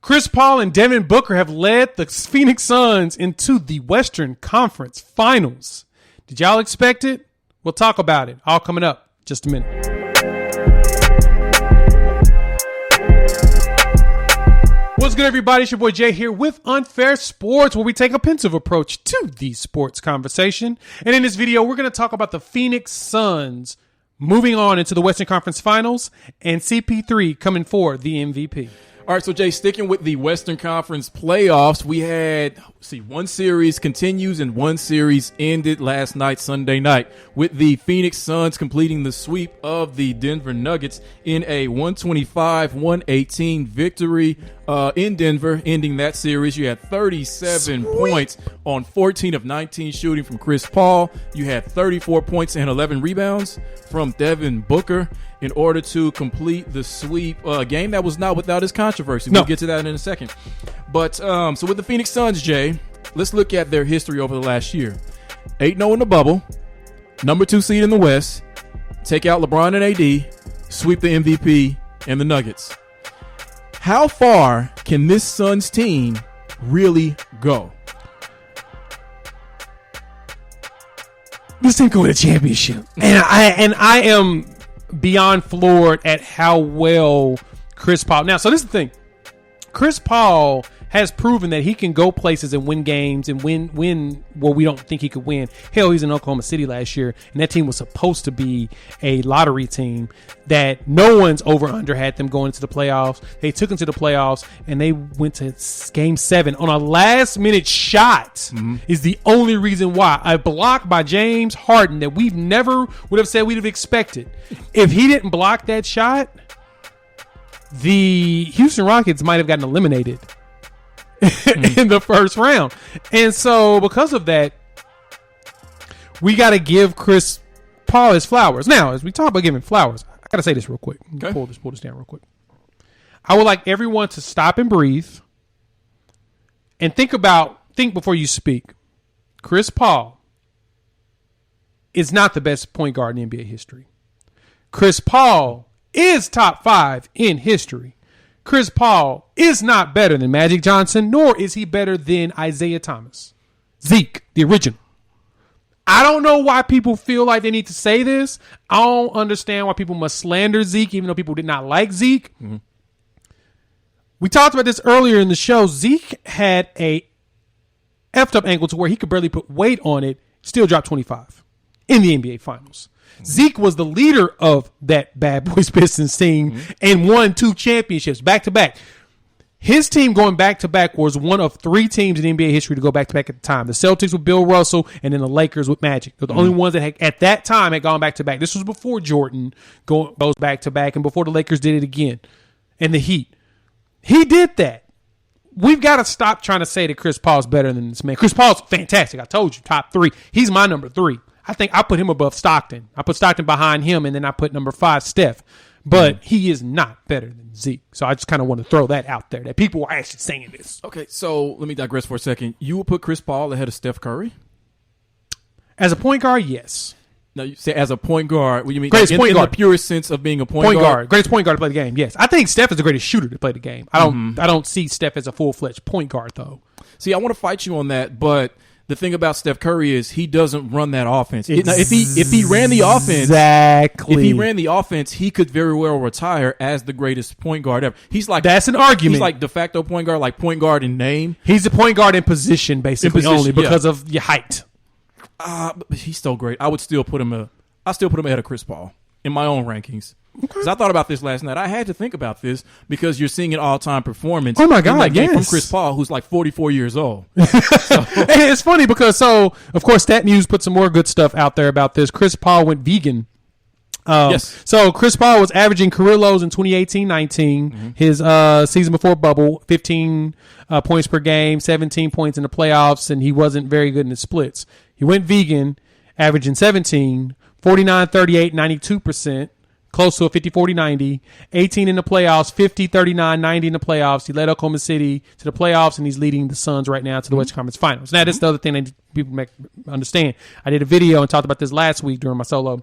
Chris Paul and Devin Booker have led the Phoenix Suns into the Western Conference Finals. Did y'all expect it? We'll talk about it. All coming up. Just a minute. What's good, everybody? It's your boy Jay here with Unfair Sports, where we take a pensive approach to the sports conversation. And in this video, we're going to talk about the Phoenix Suns moving on into the Western Conference Finals and CP3 coming for the MVP. All right, so Jay, sticking with the Western Conference playoffs, we had, one series continues and one series ended last night, Sunday night, with the Phoenix Suns completing the sweep of the Denver Nuggets in a 125-118 victory in Denver, ending that series. You had 37 points on 14 of 19 shooting from Chris Paul. You had 34 points and 11 rebounds from Devin Booker in order to complete the sweep, game that was not without its controversy. We'll get to that in a second. But so with the Phoenix Suns, Jay, let's look at their history over the last year. 8-0 in the bubble, number 2 seed in the West, take out LeBron and AD, sweep the MVP and the Nuggets. How far can this Suns team really go? This team can win a championship. And I am beyond floored at how well Chris Paul. Now, so this is the thing. Chris Paul has proven that he can go places and win games and win where we don't think he could win. Hell, he's in Oklahoma City last year, and that team was supposed to be a lottery team that no one's over-under had them going into the playoffs. They took them to the playoffs, and they went to Game 7 on a last-minute shot is the only reason why. A block by James Harden that we've never would have said we'd have expected. If he didn't block that shot, the Houston Rockets might have gotten eliminated in the first round. And so because of that, we got to give Chris Paul his flowers. Now, as we talk about giving flowers, I got to say this real quick. Okay. Pull this down real quick. I would like everyone to stop and breathe and think before you speak. Chris Paul is not the best point guard in NBA history. Chris Paul is top 5 in history. Chris Paul is not better than Magic Johnson, nor is he better than Isaiah Thomas. Zeke, the original. I don't know why people feel like they need to say this. I don't understand why people must slander Zeke, even though people did not like Zeke. Mm-hmm. We talked about this earlier in the show. Zeke had a effed up ankle to where he could barely put weight on it, still dropped 25 in the NBA Finals. Zeke was the leader of that Bad Boys Pistons team and won 2 championships back-to-back. His team going back-to-back was one of 3 teams in NBA history to go back-to-back at the time. The Celtics with Bill Russell and then the Lakers with Magic. They're the only ones that had, at that time had gone back-to-back. This was before Jordan goes back-to-back and before the Lakers did it again. And the Heat. He did that. We've got to stop trying to say that Chris Paul's better than this man. Chris Paul's fantastic. I told you, top 3. He's my number 3. I think I put him above Stockton. I put Stockton behind him, and then I put number 5, Steph. But he is not better than Zeke. So I just kind of want to throw that out there, that people are actually saying this. Okay, so let me digress for a second. You would put Chris Paul ahead of Steph Curry? As a point guard, yes. No, you say as a point guard. What do you mean? Greatest point guard. In the purest sense of being a point guard? Greatest point guard to play the game, yes. I think Steph is the greatest shooter to play the game. I don't see Steph as a full-fledged point guard, though. See, I want to fight you on that, but the thing about Steph Curry is he doesn't run that offense. If he ran the offense, he could very well retire as the greatest point guard ever. That's an argument. He's like de facto point guard, like point guard in name. He's a point guard in position, basically, only because of your height. But he's still great. I still put him ahead of Chris Paul in my own rankings. Because I thought about this last night. I had to think about this because you're seeing an all-time performance. Oh my God! In that game from Chris Paul, who's like 44 years old. And it's funny because of course, StatMuse put some more good stuff out there about this. Chris Paul went vegan. Yes. So Chris Paul was averaging career lows in 2018-19. His season before bubble, 15 points per game, 17 points in the playoffs, and he wasn't very good in the splits. He went vegan, averaging 17, 49, 38, 92%. Close to a 50-40-90, 18 in the playoffs, 50, 39, 90 in the playoffs. He led Oklahoma City to the playoffs, and he's leading the Suns right now to the Western Conference Finals. Now, that's the other thing that people understand. I did a video and talked about this last week during my solo.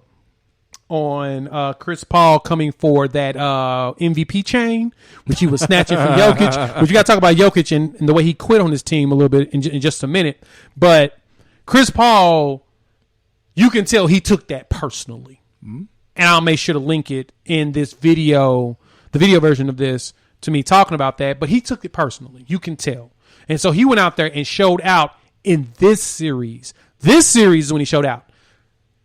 on Chris Paul coming for that MVP chain, which he was snatching from Jokic. Which you got to talk about Jokic and the way he quit on his team a little bit in just a minute. But Chris Paul, you can tell he took that personally. Mm-hmm. And I'll make sure to link it in this video, the video version of this, to me talking about that. But he took it personally. You can tell. And so he went out there and showed out in this series. This series is when he showed out.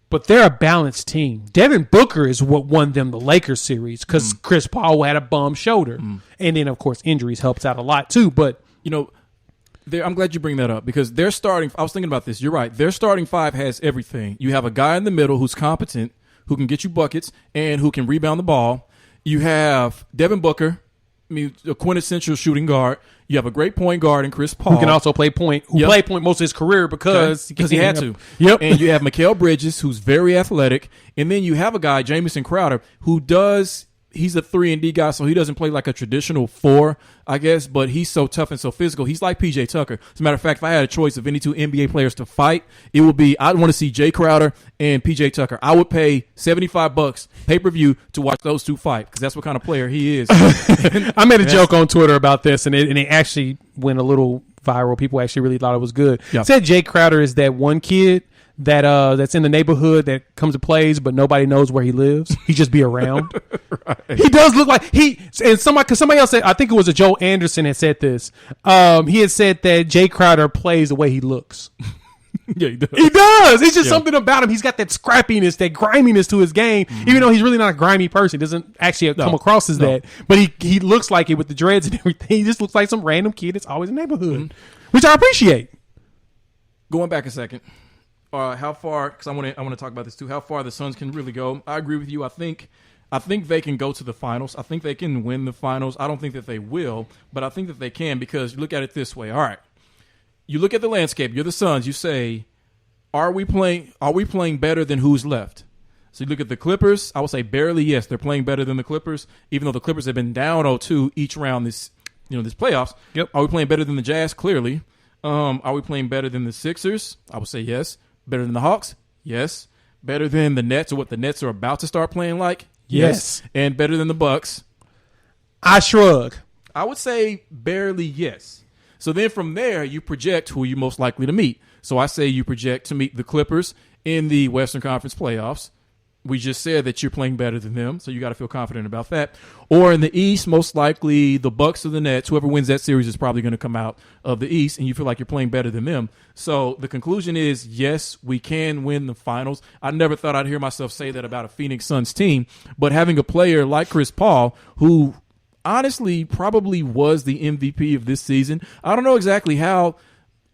But they're a balanced team. Devin Booker is what won them the Lakers series because Chris Paul had a bum shoulder. And then, of course, injuries helps out a lot too. But, you know, I'm glad you bring that up because their starting – I was thinking about this. You're right. Their starting five has everything. You have a guy in the middle who's competent, who can get you buckets, and who can rebound the ball. You have Devin Booker, a quintessential shooting guard. You have a great point guard in Chris Paul. Who can also play point, played point most of his career because he had to. Yep. And you have Mikal Bridges, who's very athletic. And then you have a guy, Jamison Crowder, who he's a 3-and-D guy, so he doesn't play like a traditional 4, I guess, but he's so tough and so physical. He's like P.J. Tucker. As a matter of fact, if I had a choice of any two NBA players to fight, it would be I'd want to see Jay Crowder and P.J. Tucker. I would pay $75 pay-per-view to watch those two fight because that's what kind of player he is. I made a joke on Twitter about this, and it actually went a little viral. People actually really thought it was good. Yep. Said Jay Crowder is that one kid that's in the neighborhood that comes and plays, but nobody knows where he lives. He just be around. Right. He does look like somebody else said, I think it was Joe Anderson had said this. He had said that Jay Crowder plays the way he looks. Yeah, he does. He does. It's just something about him. He's got that scrappiness, that griminess to his game, even though he's really not a grimy person. He doesn't actually come across as that. But he looks like it with the dreads and everything. He just looks like some random kid that's always in the neighborhood, which I appreciate. Going back a second. How far? Because I want to talk about this too. How far the Suns can really go? I agree with you. I think they can go to the finals. I think they can win the finals. I don't think that they will, but I think that they can because you look at it this way. All right, you look at the landscape. You're the Suns. You say, are we playing better than who's left? So you look at the Clippers. I would say barely. Yes, they're playing better than the Clippers, even though the Clippers have been down 0-2 each round this playoffs. Yep. Are we playing better than the Jazz? Clearly. Are we playing better than the Sixers? I would say yes. Better than the Hawks? Yes. Better than the Nets or what the Nets are about to start playing like? Yes. And better than the Bucks? I shrug. I would say barely yes. So then from there, you project who you're most likely to meet. So I say you project to meet the Clippers in the Western Conference playoffs. We just said that you're playing better than them, so you got to feel confident about that. Or in the East, most likely the Bucks or the Nets. Whoever wins that series is probably going to come out of the East, and you feel like you're playing better than them. So the conclusion is, yes, we can win the finals. I never thought I'd hear myself say that about a Phoenix Suns team, but having a player like Chris Paul, who honestly probably was the MVP of this season, I don't know exactly how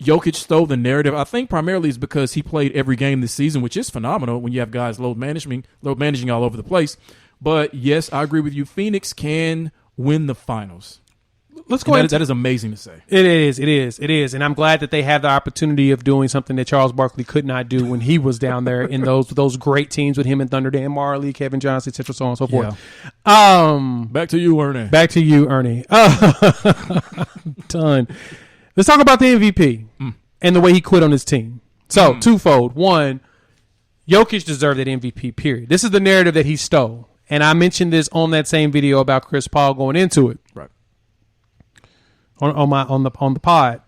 Jokic stole the narrative. I think primarily is because he played every game this season, which is phenomenal when you have guys load managing all over the place. But yes, I agree with you. Phoenix can win the finals. Let's go ahead. That is amazing to say. It is. And I'm glad that they have the opportunity of doing something that Charles Barkley could not do when he was down there in those great teams with him and Thunder, Dan Marley, Kevin Johnson, etc., so on and so forth. Back to you, Ernie. Done. Let's talk about the MVP and the way he quit on his team. So, twofold. One, Jokic deserved that MVP, period. This is the narrative that he stole. And I mentioned this on that same video about Chris Paul going into it. Right. On the pod.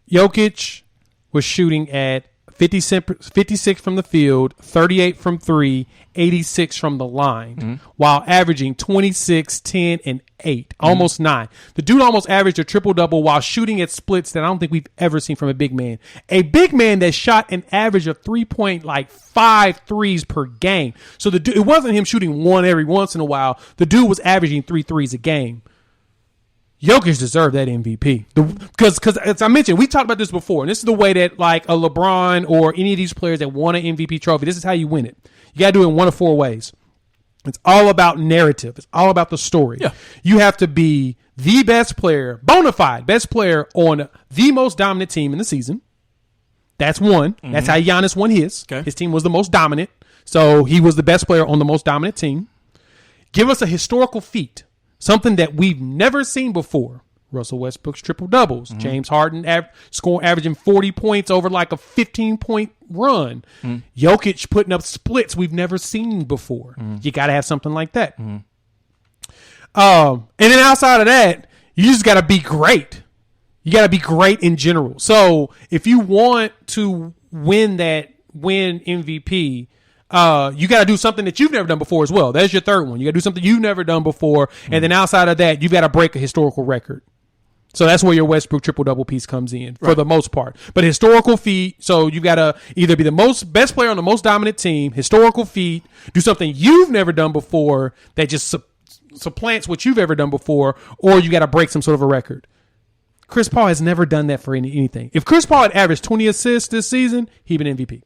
Jokic was shooting at 56 from the field, 38 from 3, 86 from the line, while averaging 26, 10, and 8, almost 9. The dude almost averaged a triple-double while shooting at splits that I don't think we've ever seen from a big man. A big man that shot an average of 3.5 threes per game. So it wasn't him shooting one every once in a while. The dude was averaging 3 threes a game. Jokic deserved that MVP because as I mentioned, we talked about this before, and this is the way that like a LeBron or any of these players that won an MVP trophy, this is how you win it. You got to do it in one of 4 ways. It's all about narrative. It's all about the story. Yeah. You have to be the best player, bona fide best player on the most dominant team in the season. That's one. That's how Giannis won his. Okay. His team was the most dominant, so he was the best player on the most dominant team. Give us a historical feat. Something that we've never seen before. Russell Westbrook's triple doubles. James Harden averaging 40 points over like a 15-point run. Jokic putting up splits we've never seen before. You got to have something like that. And then outside of that, you just got to be great. You got to be great in general. So if you want to win MVP, you got to do something that you've never done before as well. That's your third one. You got to do something you've never done before. And then outside of that, you've got to break a historical record. So that's where your Westbrook triple-double piece comes in for the most part. But historical feat, so you got to either be the best player on the most dominant team, historical feat, do something you've never done before that just supplants what you've ever done before, or you got to break some sort of a record. Chris Paul has never done that for anything. If Chris Paul had averaged 20 assists this season, he'd been MVP.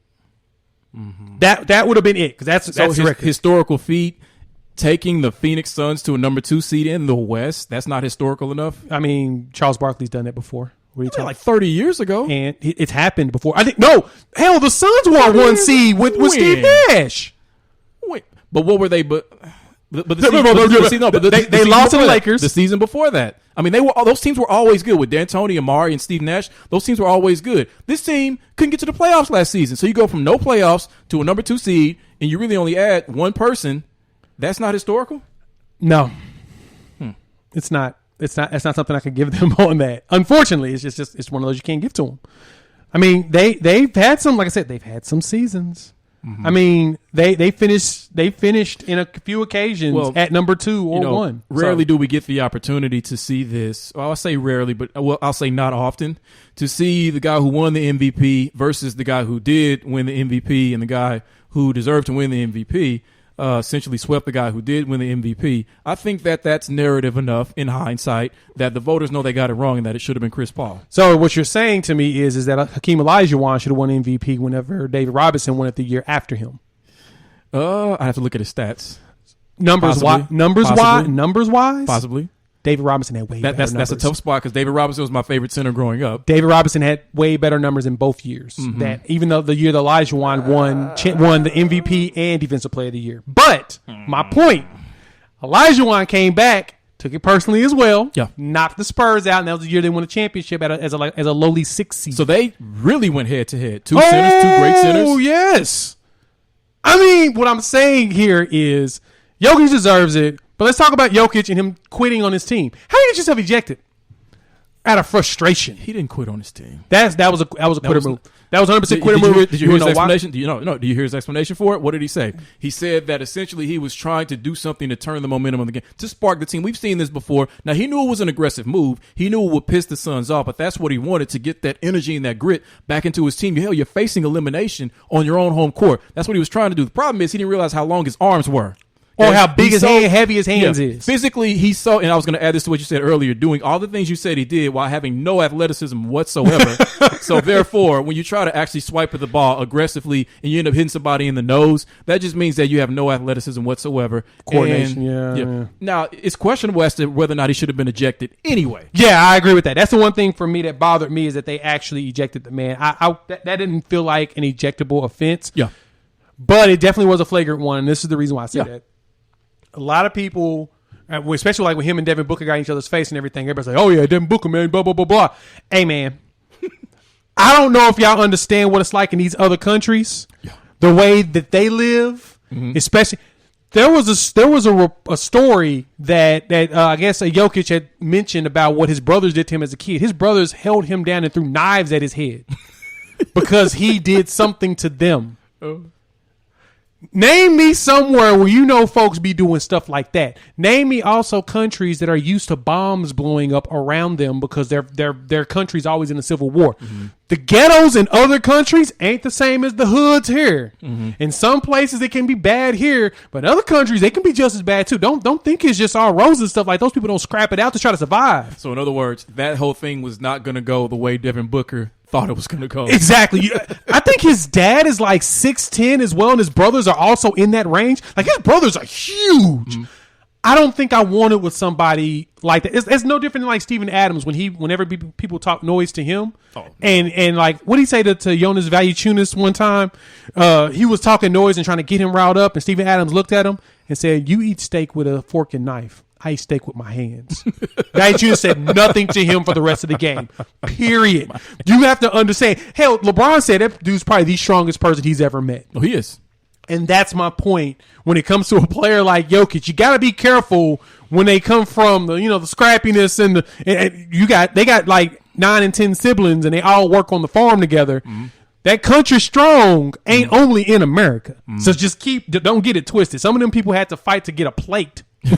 That would have been it, because that's the record. Historical feat. Taking the Phoenix Suns to a number 2 seed in the West, that's not historical enough. I mean, Charles Barkley's done that before. What are you talking like 30 years ago. And it's happened before. I think the Suns were 1 seed with Steve Nash. Wait, but what were they? But they lost to the Lakers the season before that. I mean, those teams were always good with D'Antoni, Amari, and Steve Nash. Those teams were always good. This team couldn't get to the playoffs last season, so you go from no playoffs to a number 2 seed, and you really only add one person. That's not historical? No. It's not. That's not something I could give them on that. Unfortunately, it's one of those you can't give to them. I mean, they've had some, like I said, they've had some seasons. I mean, they finished in a few occasions at number 2 or 1. Rarely do we get the opportunity to see this. Well, I'll say rarely, but I'll say not often, to see the guy who won the MVP versus the guy who did win the MVP and the guy who deserved to win the MVP. Essentially swept the guy who did win the MVP. I think that's narrative enough in hindsight that the voters know they got it wrong and that it should have been Chris Paul. So what you're saying to me is that Hakeem Olajuwon should have won MVP whenever David Robinson won it the year after him. I have to look at his stats. Numbers wise, possibly. David Robinson had way better numbers. That's a tough spot because David Robinson was my favorite center growing up. David Robinson had way better numbers in both years. That even though the year that Olajuwon won the MVP and Defensive Player of the Year. But my point, Olajuwon came back, took it personally as well. Yeah, knocked the Spurs out, and that was the year they won a championship as a lowly 6th seed. So they really went head to head. Two great centers. Oh yes. I mean, what I'm saying here is Jokic deserves it. But let's talk about Jokic and him quitting on his team. How did you get yourself ejected? Out of frustration. He didn't quit on his team. That was a quitter move. That was 100% quitter move. Did you hear his explanation? Do you hear his explanation for it? What did he say? He said that essentially he was trying to do something to turn the momentum of the game, to spark the team. We've seen this before. Now, he knew it was an aggressive move. He knew it would piss the Suns off, but that's what he wanted, to get that energy and that grit back into his team. Hell, you're facing elimination on your own home court. That's what he was trying to do. The problem is he didn't realize how long his arms were. Or how big heavy his hands is. Physically, and I was going to add this to what you said earlier, doing all the things you said he did while having no athleticism whatsoever. So therefore, when you try to actually swipe at the ball aggressively and you end up hitting somebody in the nose, that just means that you have no athleticism whatsoever. Coordination, yeah. Now, it's questionable as to whether or not he should have been ejected anyway. Yeah, I agree with that. That's the one thing for me that bothered me, is that they actually ejected the man. That didn't feel like an ejectable offense. Yeah. But it definitely was a flagrant one, and this is the reason why I said that. A lot of people, especially like when him and Devin Booker got in each other's face and everything, everybody's like, oh, yeah, Devin Booker, man, blah, blah, blah, blah. Hey, man, I don't know if y'all understand what it's like in these other countries, the way that they live, especially. There was a story that I guess Jokic had mentioned about what his brothers did to him as a kid. His brothers held him down and threw knives at his head because he did something to them. Oh. Name me somewhere where folks be doing stuff like that. Name me also countries that are used to bombs blowing up around them because their country's always in a civil war. The ghettos in other countries ain't the same as the hoods here. In some places it can be bad here, but in other countries they can be just as bad too. Don't think it's just all roses and stuff. Like, those people don't scrap it out to try to survive. So in other words, that whole thing was not going to go the way Devin Booker thought it was going to go. Exactly. I think his dad is like 6'10" as well, and his brothers are also in that range. Like, his brothers are huge. I don't think I want it with somebody like that. It's no different than like Steven Adams whenever people talk noise to him. Oh, no. And like, what did he say to Jonas Valanciunas one time? He was talking noise and trying to get him riled up, and Steven Adams looked at him and said, "You eat steak with a fork and knife. ice steak with my hands. That you said nothing to him for the rest of the game. Period. You have to understand. Hell, LeBron said that dude's probably the strongest person he's ever met. Oh, he is. And that's my point. When it comes to a player like Jokic, you got to be careful when they come from the scrappiness and they got like 9 and 10 siblings and they all work on the farm together. Mm-hmm. That country strong ain't only in America. So just don't get it twisted. Some of them people had to fight to get a plate in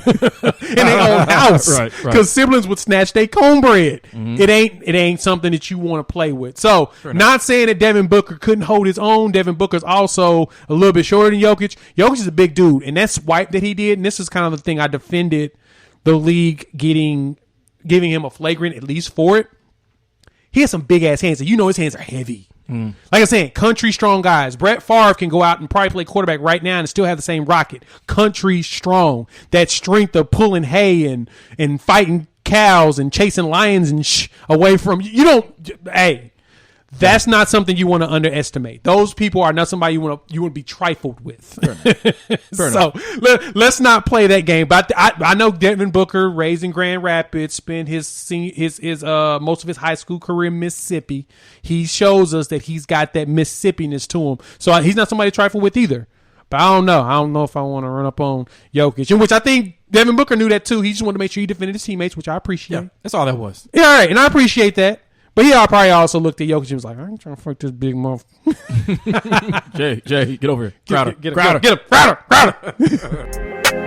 their own house because siblings would snatch their cornbread. It ain't something that you want to play with. So not saying that Devin Booker couldn't hold his own. Devin Booker's also a little bit shorter than Jokic. Jokic is a big dude, and that swipe that he did, and this is kind of the thing I defended the league giving him a flagrant at least for it. He has some big ass hands, and his hands are heavy. Like I said, country strong guys. Brett Favre can go out and probably play quarterback right now and still have the same rocket. Country strong. That strength of pulling hay and fighting cows and chasing lions and away from you. That's not something you want to underestimate. Those people are not somebody you want to be trifled with. Fair enough. Let's not play that game. But I know Devin Booker, raised in Grand Rapids, spent his most of his high school career in Mississippi. He shows us that he's got that Mississippi-ness to him. So he's not somebody to trifle with either. But I don't know. I don't know if I want to run up on Jokic, in which I think Devin Booker knew that too. He just wanted to make sure he defended his teammates, which I appreciate. Yeah, that's all that was. Yeah, all right, and I appreciate that. But he probably also looked at Jokic and was like, I ain't trying to fuck this big mouth. Jay, get over here. Crowder. Get him. Crowder.